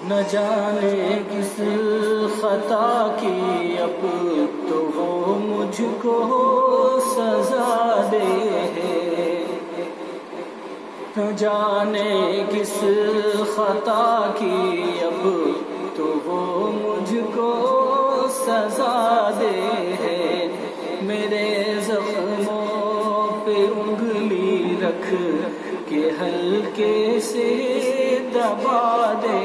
نہ جانے کس خطا کی اب تو وہ مجھ کو سزا دے، نہ جانے کس خطا کی اب تو وہ مجھ کو سزا دے، میرے زخموں پہ انگلی رکھ کے ہلکے سے دبا دے،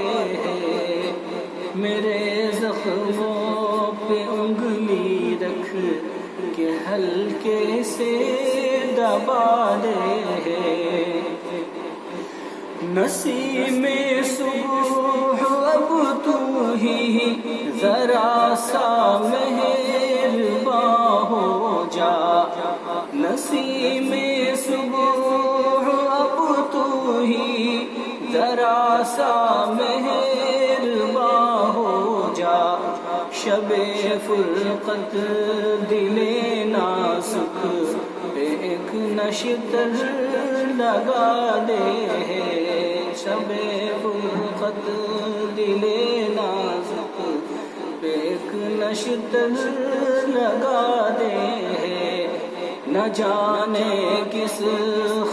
میرے زخموں پہ انگلی رکھ کے ہلکے سے دبا دے، نسیم صبح اب تو ہی ذرا سا مہرباں ہو جا، نسیم صبح اب تو ہی ذرا سا مہرباں ہو جا، شب فرقت دل نازک پہ ایک نشتر لگا دے، شب فرقت دل نازک پہ ایک نشتر لگا دے، نہ جانے کس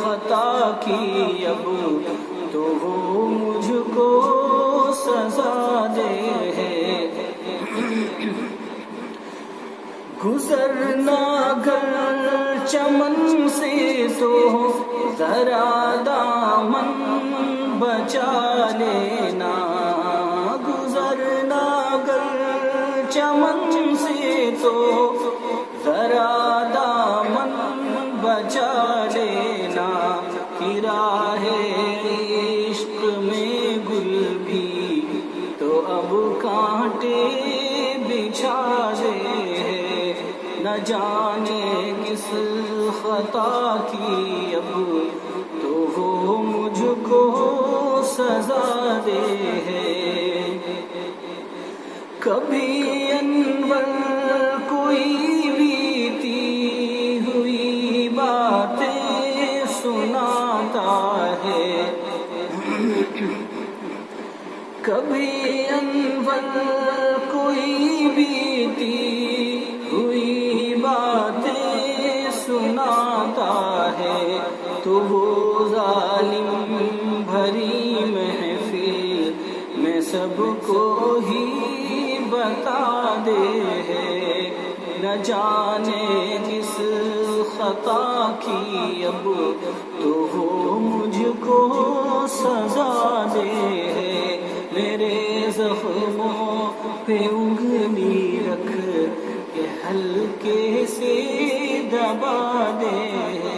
خطا کی اب تو وہ مجھ کو سزا دے، گزرنا گر چمن سے تو ذرا دامن بچا لینا، گزرنا گر چمن سے تو ذرا دامن بچا لینا، کہ راہ عشق میں گل بھی تو اب کانٹے بچھا دے، نہ جانے کس خطا کی اب تو وہ مجھ کو سزا دے، کبھی انور کوئی بیتی ہوئی باتیں سناتا ہے، کبھی انور کوئی بیتی ہوئی باتیں سناتا ہے، تو وہ ظالم بھری محفل میں سب کو ہی بتا دے، نہ جانے کس خطا کی اب تو وہ مجھ کو سزا دے، میرے زخموں پہ انگلی رکھ کے ہلکے سے دبا دے۔